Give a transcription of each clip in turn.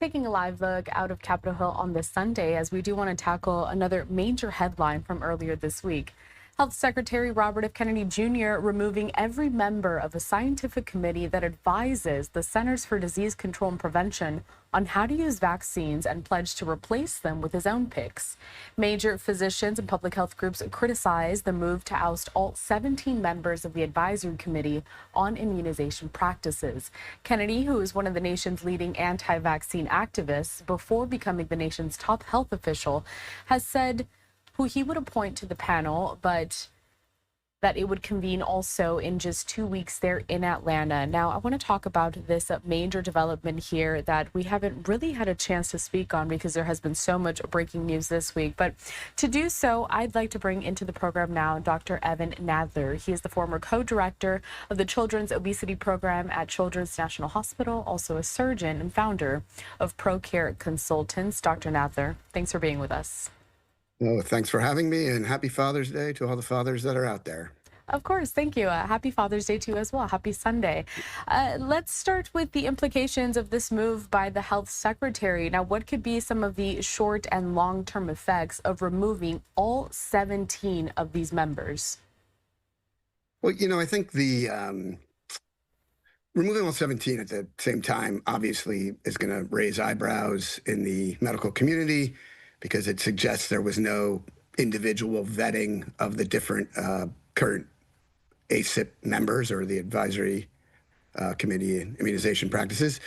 Taking a live look out of Capitol Hill on this Sunday as we do want to tackle another major headline from earlier this week. Health Secretary Robert F. Kennedy Jr. removing every member of a scientific committee that advises the Centers for Disease Control and Prevention on how to use vaccines and pledged to replace them with his own picks. Major physicians and public health groups criticized the move to oust all 17 members of the advisory committee on immunization practices. Kennedy, who is one of the nation's leading anti-vaccine activists before becoming the nation's top health official, has said who he would appoint to the panel, but that it would convene also in just 2 weeks there in Atlanta. Now, I want to talk about this major development here that we haven't really had a chance to speak on because there has been so much breaking news this week. But to do so, I'd like to bring into the program now Dr. Evan Nadler. He is the former co-director of the Children's Obesity Program at Children's National Hospital, also a surgeon and founder of ProCare Consultants. Dr. Nadler, thanks for being with us. Well, thanks for having me, and happy Father's Day to all the fathers that are out there. Of course, thank you. Happy Father's Day to you as well. Happy Sunday. Let's start with the implications of this move by the health secretary. Now, what could be some of the short and long-term effects of removing all 17 of these members? Well, I think the removing all 17 at the same time obviously is going to raise eyebrows in the medical community, because it suggests there was no individual vetting of the different current ACIP members or the Advisory Committee and Immunization Practices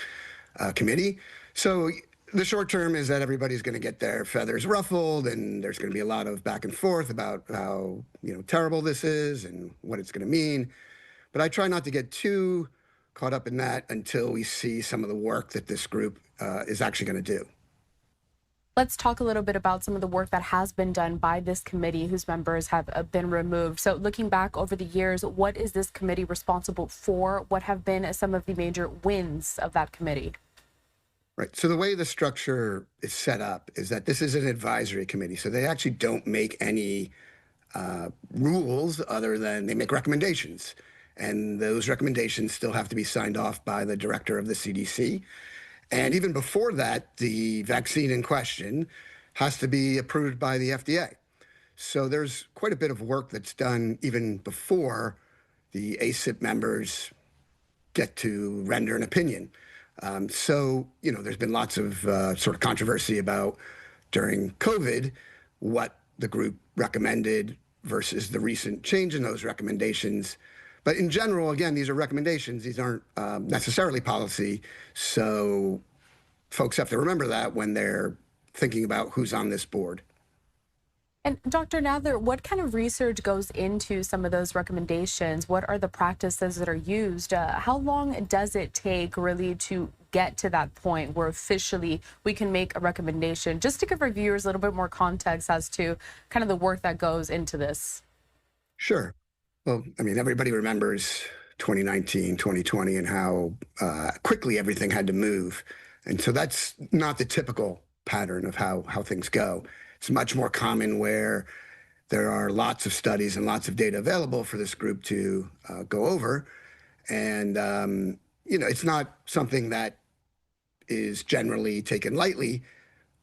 Committee. So the short term is that everybody's going to get their feathers ruffled, and there's going to be a lot of back and forth about how terrible this is and what it's going to mean. But I try not to get too caught up in that until we see some of the work that this group is actually going to do. Let's talk a little bit about some of the work that has been done by this committee whose members have been removed. So looking back over the years, what is this committee responsible for? What have been some of the major wins of that committee? Right. So the way the structure is set up is that this is an advisory committee. So they actually don't make any rules other than they make recommendations. And those recommendations still have to be signed off by the director of the CDC. And even before that, the vaccine in question has to be approved by the FDA. So there's quite a bit of work that's done even before the ACIP members get to render an opinion. There's been lots of sort of controversy about during COVID what the group recommended versus the recent change in those recommendations. But in general, again, these are recommendations. These aren't necessarily policy. So folks have to remember that when they're thinking about who's on this board. And Dr. Nadler, what kind of research goes into some of those recommendations? What are the practices that are used? How long does it take really to get to that point where officially we can make a recommendation? Just to give our viewers a little bit more context as to kind of the work that goes into this. Sure. Well, everybody remembers 2019, 2020, and how quickly everything had to move. And so that's not the typical pattern of how things go. It's much more common where there are lots of studies and lots of data available for this group to go over. And, it's not something that is generally taken lightly,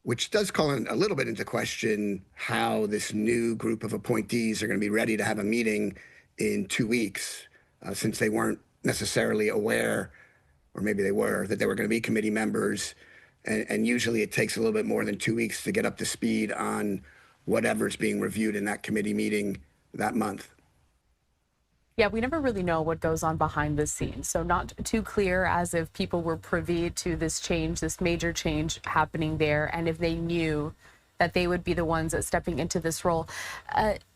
which does call a little bit into question how this new group of appointees are going to be ready to have a meeting in 2 weeks, since they weren't necessarily aware, or maybe they were, that they were going to be committee members. And usually it takes a little bit more than 2 weeks to get up to speed on whatever's being reviewed in that committee meeting that month. Yeah, we never really know what goes on behind the scenes. So not too clear as if people were privy to this change, this major change happening there, and if they knew that they would be the ones stepping into this role.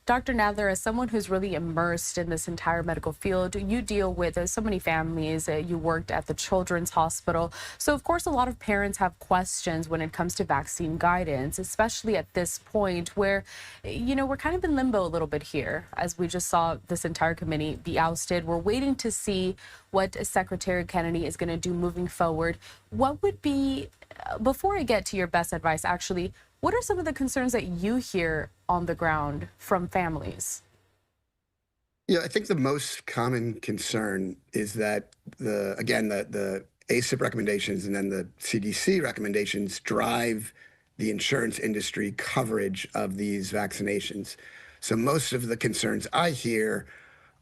Dr. Nadler, as someone who's really immersed in this entire medical field, you deal with so many families. You worked at the Children's Hospital. So, of course, a lot of parents have questions when it comes to vaccine guidance, especially at this point where, we're kind of in limbo a little bit here, as we just saw this entire committee be ousted. We're waiting to see what Secretary Kennedy is going to do moving forward. What would be, before I get to your best advice, actually, what are some of the concerns that you hear on the ground from families? Yeah, I think the most common concern is that the ACIP recommendations and then the CDC recommendations drive the insurance industry coverage of these vaccinations. So most of the concerns I hear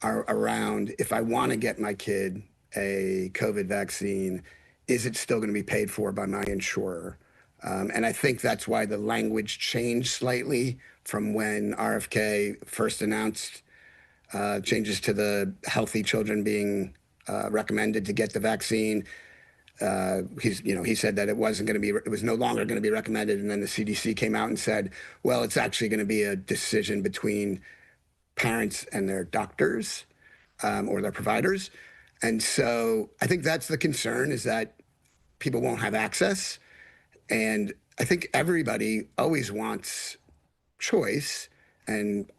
are around, if I want to get my kid a COVID vaccine, is it still going to be paid for by my insurer? And I think that's why the language changed slightly from when RFK first announced changes to the healthy children being recommended to get the vaccine. He said that it was no longer going to be recommended, and then the CDC came out and said, well, it's actually going to be a decision between parents and their doctors or their providers. And so I think that's the concern, is that people won't have access. And I think everybody always wants choice and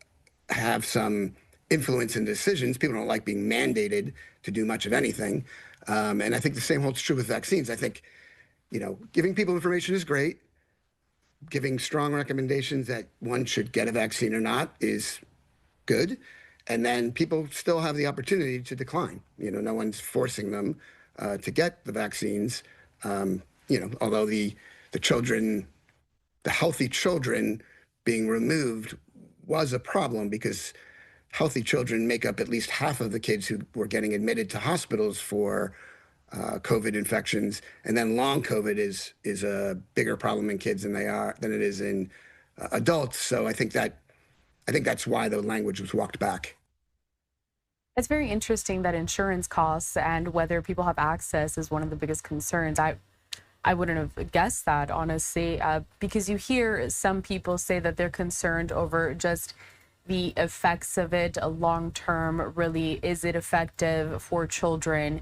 have some influence in decisions. People don't like being mandated to do much of anything. And I think the same holds true with vaccines. I think, giving people information is great. Giving strong recommendations that one should get a vaccine or not is good. And then people still have the opportunity to decline. No one's forcing them to get the vaccines. Although the children, the healthy children being removed was a problem, because healthy children make up at least half of the kids who were getting admitted to hospitals for COVID infections, and then long COVID is a bigger problem in kids than it is in adults. So I think that's why the language was walked back. It's very interesting that insurance costs and whether people have access is one of the biggest concerns. I wouldn't have guessed that, honestly, because you hear some people say that they're concerned over just the effects of it long term. Really, is it effective for children?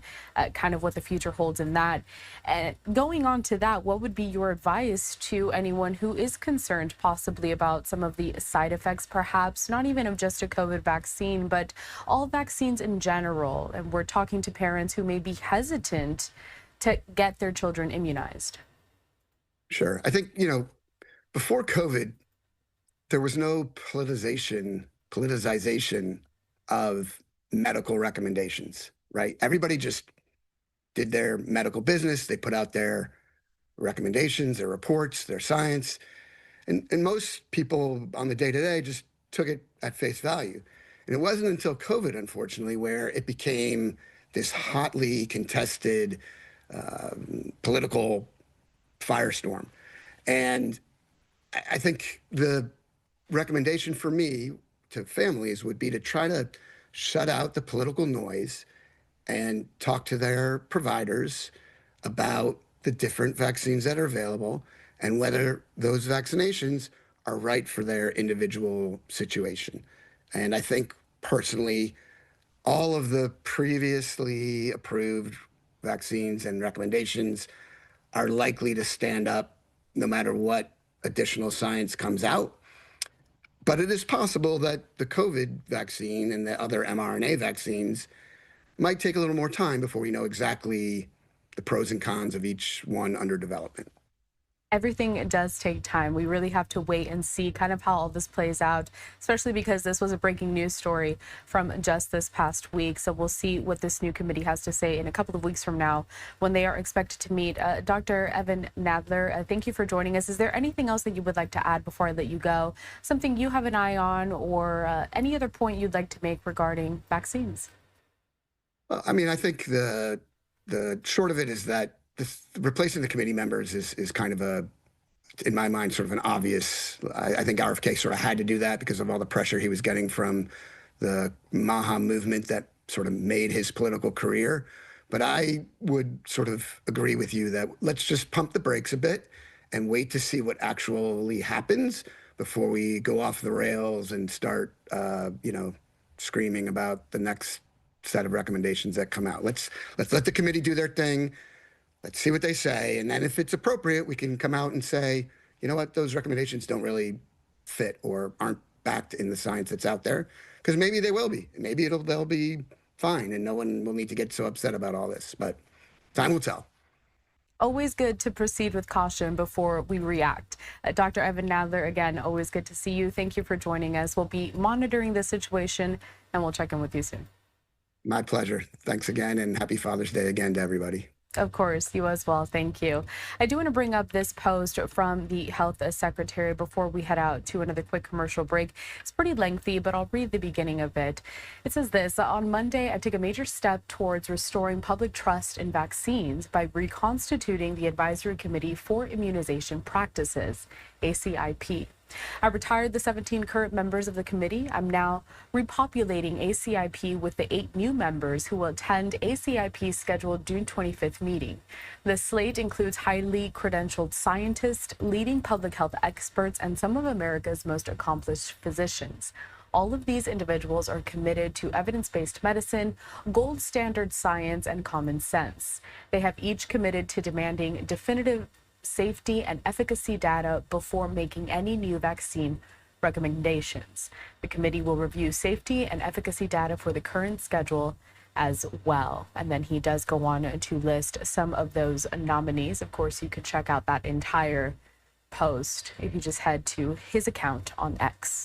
Kind of what the future holds in that. And going on to that, what would be your advice to anyone who is concerned possibly about some of the side effects, perhaps not even of just a COVID vaccine, but all vaccines in general? And we're talking to parents who may be hesitant to get their children immunized. Sure. I think, before COVID, there was no politicization of medical recommendations, right? Everybody just did their medical business. They put out their recommendations, their reports, their science. And most people on the day-to-day just took it at face value. And it wasn't until COVID, unfortunately, where it became this hotly contested political firestorm. And I think the recommendation for me to families would be to try to shut out the political noise and talk to their providers about the different vaccines that are available and whether those vaccinations are right for their individual situation. And I think personally, all of the previously approved vaccines and recommendations are likely to stand up no matter what additional science comes out. But it is possible that the COVID vaccine and the other mRNA vaccines might take a little more time before we know exactly the pros and cons of each one under development. Everything does take time. We really have to wait and see kind of how all this plays out, especially because this was a breaking news story from just this past week. So we'll see what this new committee has to say in a couple of weeks from now when they are expected to meet. Dr. Evan Nadler, thank you for joining us. Is there anything else that you would like to add before I let you go? Something you have an eye on, or any other point you'd like to make regarding vaccines? Well, I mean, I think the short of it is that replacing the committee members is kind of in my mind, sort of an obvious. I think RFK sort of had to do that because of all the pressure he was getting from the MAHA movement that sort of made his political career. But I would sort of agree with you that let's just pump the brakes a bit and wait to see what actually happens before we go off the rails and start, screaming about the next set of recommendations that come out. Let's let the committee do their thing. Let's see what they say. And then if it's appropriate, we can come out and say, you know what, those recommendations don't really fit or aren't backed in the science that's out there. Because maybe they will be. Maybe they'll be fine and no one will need to get so upset about all this. But time will tell. Always good to proceed with caution before we react. Dr. Evan Nadler, again, always good to see you. Thank you for joining us. We'll be monitoring the situation and we'll check in with you soon. My pleasure. Thanks again, and happy Father's Day again to everybody. Of course, you as well. Thank you. I do want to bring up this post from the health secretary before we head out to another quick commercial break. It's pretty lengthy, but I'll read the beginning of it. It says this: on Monday, I took a major step towards restoring public trust in vaccines by reconstituting the Advisory Committee for Immunization Practices, ACIP. I retired the 17 current members of the committee. I'm now repopulating ACIP with the 8 new members who will attend ACIP's scheduled June 25th meeting. The slate includes highly credentialed scientists, leading public health experts, and some of America's most accomplished physicians. All of these individuals are committed to evidence-based medicine, gold standard science, and common sense. They have each committed to demanding definitive safety and efficacy data before making any new vaccine recommendations. The committee will review safety and efficacy data for the current schedule as well. And then he does go on to list some of those nominees. Of course, you could check out that entire post if you just head to his account on X.